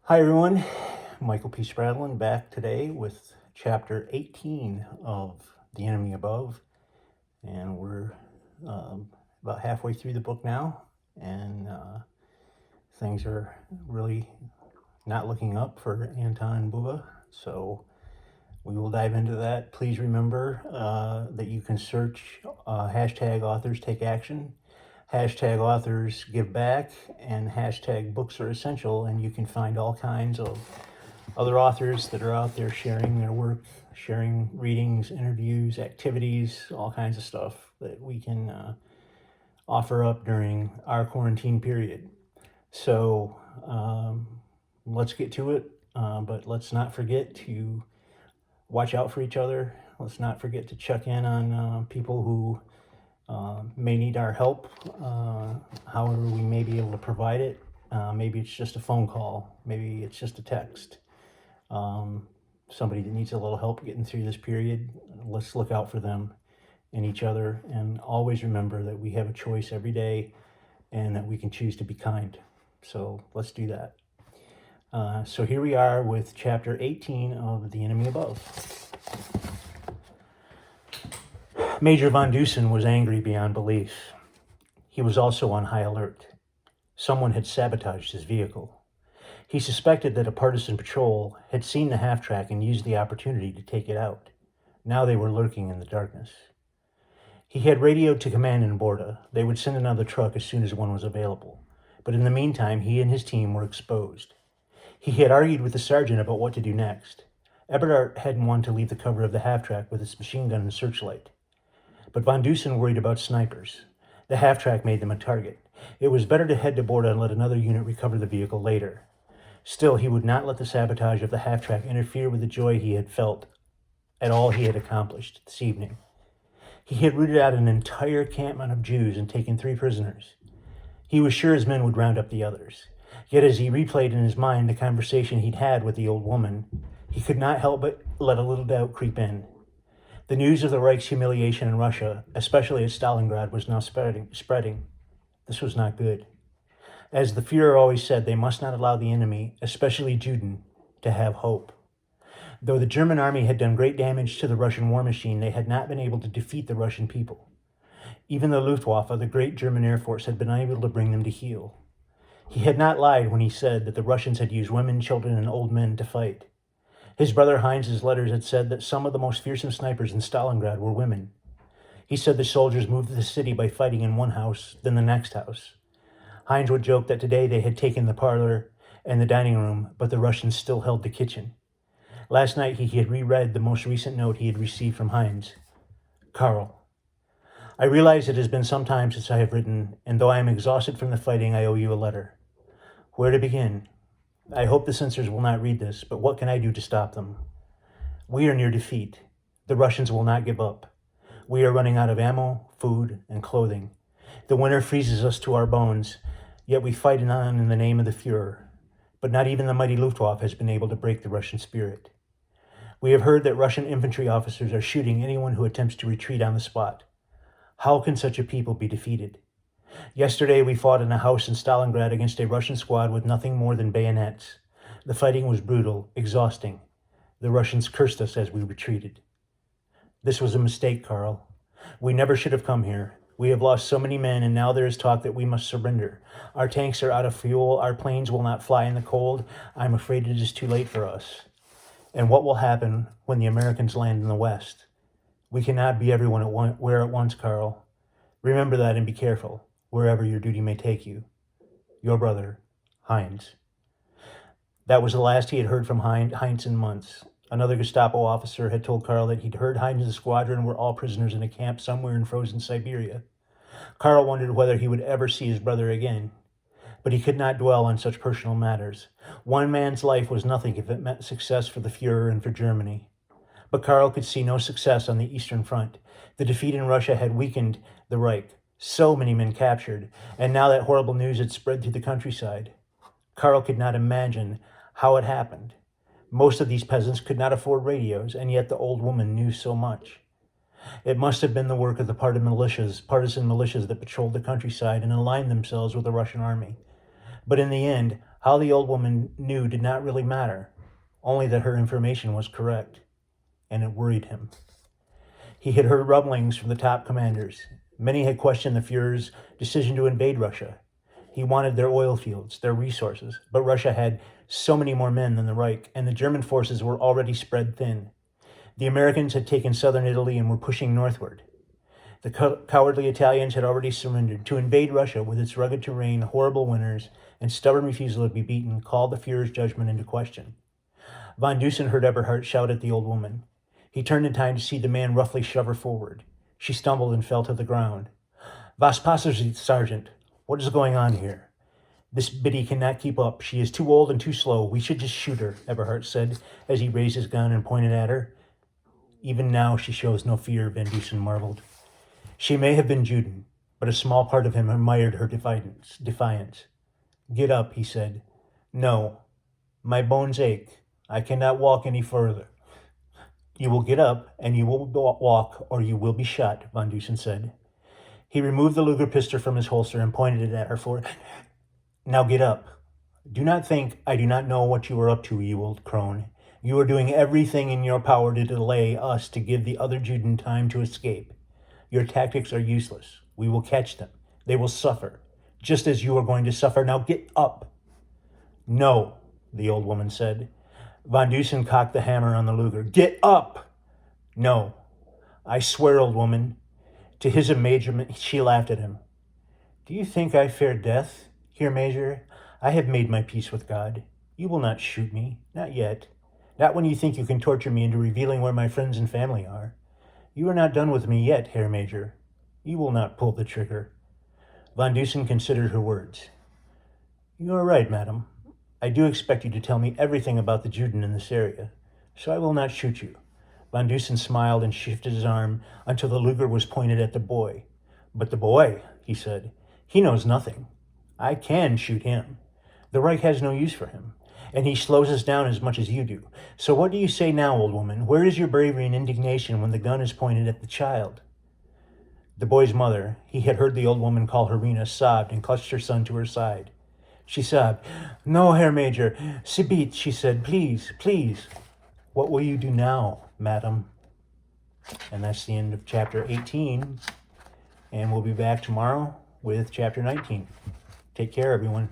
Hi everyone, Michael P. Spradlin back today with chapter 18 of The Enemy Above, and we're about halfway through the book now, and things are really not looking up for Anton and Bubba, so we will dive into that. Please remember that you can search hashtag authors take action, hashtag authors give back, and hashtag books are essential, and you can find all kinds of other authors that are out there sharing their work, sharing readings, interviews, activities, all kinds of stuff that we can offer up during our quarantine period. So let's get to it, but let's not forget to watch out for each other. Let's not forget to check in on people who may need our help, however we may be able to provide it. Maybe it's just a phone call, maybe it's just a text. Somebody that needs a little help getting through this period. Let's look out for them and each other, and always remember that we have a choice every day and that we can choose to be kind. So let's do that. So here we are with chapter 18 of The Enemy Above. Major Von Dusen was angry beyond belief. He was also on high alert. Someone had sabotaged his vehicle. He suspected that a partisan patrol had seen the half-track and used the opportunity to take it out. Now they were lurking in the darkness. He had radioed to command in Borda. They would send another truck as soon as one was available. But in the meantime, he and his team were exposed. He had argued with the sergeant about what to do next. Eberhard hadn't wanted to leave the cover of the half-track with its machine gun and searchlight. But Von Dusen worried about snipers. The half-track made them a target. It was better to head to Borda and let another unit recover the vehicle later. Still, he would not let the sabotage of the half-track interfere with the joy he had felt at all he had accomplished this evening. He had rooted out an entire encampment of Jews and taken 3 prisoners. He was sure his men would round up the others. Yet as he replayed in his mind the conversation he'd had with the old woman, he could not help but let a little doubt creep in. The news of the Reich's humiliation in Russia, especially at Stalingrad, was now spreading. This was not good. As the Führer always said, they must not allow the enemy, especially Juden, to have hope. Though the German army had done great damage to the Russian war machine, they had not been able to defeat the Russian people. Even the Luftwaffe, the great German Air Force, had been unable to bring them to heel. He had not lied when he said that the Russians had used women, children, and old men to fight. His brother Heinz's letters had said that some of the most fearsome snipers in Stalingrad were women. He said the soldiers moved to the city by fighting in one house, then the next house. Heinz would joke that today they had taken the parlor and the dining room, but the Russians still held the kitchen. Last night he had reread the most recent note he had received from Heinz. Carl, I realize it has been some time since I have written, and though I am exhausted from the fighting, I owe you a letter. Where to begin? I hope the censors will not read this, but what can I do to stop them? We are near defeat. The Russians will not give up. We are running out of ammo, food, and clothing. The winter freezes us to our bones, yet we fight on in the name of the Führer. But not even the mighty Luftwaffe has been able to break the Russian spirit. We have heard that Russian infantry officers are shooting anyone who attempts to retreat on the spot. How can such a people be defeated? Yesterday we fought in a house in Stalingrad against a Russian squad with nothing more than bayonets. The fighting was brutal, exhausting. The Russians cursed us as we retreated. This was a mistake, Carl. We never should have come here. We have lost so many men, and now there is talk that we must surrender. Our tanks are out of fuel. Our planes will not fly in the cold. I'm afraid it is too late for us. And what will happen when the Americans land in the West? We cannot be everyone where at once, Carl. Remember that and be careful, wherever your duty may take you. Your brother, Heinz. That was the last he had heard from Heinz in months. Another Gestapo officer had told Carl that he'd heard Heinz's squadron were all prisoners in a camp somewhere in frozen Siberia. Carl wondered whether he would ever see his brother again. But he could not dwell on such personal matters. One man's life was nothing if it meant success for the Führer and for Germany. But Carl could see no success on the Eastern Front. The defeat in Russia had weakened the Reich. So many men captured, and now that horrible news had spread through the countryside. Carl could not imagine how it happened. Most of these peasants could not afford radios, and yet the old woman knew so much. It must have been the work of the partisan militias that patrolled the countryside and aligned themselves with the Russian army. But in the end, How the old woman knew did not really matter, only that her information was correct, and it worried him. He had heard rumblings from the top commanders. Many had questioned the Fuhrer's decision to invade Russia. He wanted their oil fields, their resources, but Russia had so many more men than the Reich, and the German forces were already spread thin. The Americans had taken southern Italy and were pushing northward. The cowardly Italians had already surrendered. To invade Russia with its rugged terrain, horrible winters, and stubborn refusal to be beaten called the Fuhrer's judgment into question. Von Dusen heard Eberhard shout at the old woman. He turned in time to see the man roughly shove her forward. She stumbled and fell to the ground. Was passiert, Sergeant? What is going on here? This biddy cannot keep up. She is too old and too slow. We should just shoot her, Eberhard said as he raised his gun and pointed at her. Even now she shows no fear, Van Dusen marveled. She may have been Juden, but a small part of him admired her defiance. Get up, he said. No, my bones ache. I cannot walk any further. You will get up, and you will walk, or you will be shot, Von Dusen said. He removed the Luger pistol from his holster and pointed it at her forehead. Now get up. Do not think I do not know what you are up to, you old crone. You are doing everything in your power to delay us to give the other Juden time to escape. Your tactics are useless. We will catch them. They will suffer, just as you are going to suffer. Now get up. No, the old woman said. Von Dusen cocked the hammer on the Luger. Get up! No. I swear, old woman. To his amazement, she laughed at him. Do you think I fear death? Here, Major, I have made my peace with God. You will not shoot me. Not yet. Not when you think you can torture me into revealing where my friends and family are. You are not done with me yet, Herr Major. You will not pull the trigger. Von Dusen considered her words. You are right, madam. I do expect you to tell me everything about the Juden in this area, so I will not shoot you. Von Dusen smiled and shifted his arm until the Luger was pointed at the boy. But the boy, he said, he knows nothing. I can shoot him. The Reich has no use for him, and he slows us down as much as you do. So what do you say now, old woman? Where is your bravery and indignation when the gun is pointed at the child? The boy's mother, he had heard the old woman call her Rena, sobbed and clutched her son to her side. She sobbed. No, Herr Major. Sibit, she said, please, please. What will you do now, madam? And that's the end of chapter 18. And we'll be back tomorrow with chapter 19. Take care, everyone.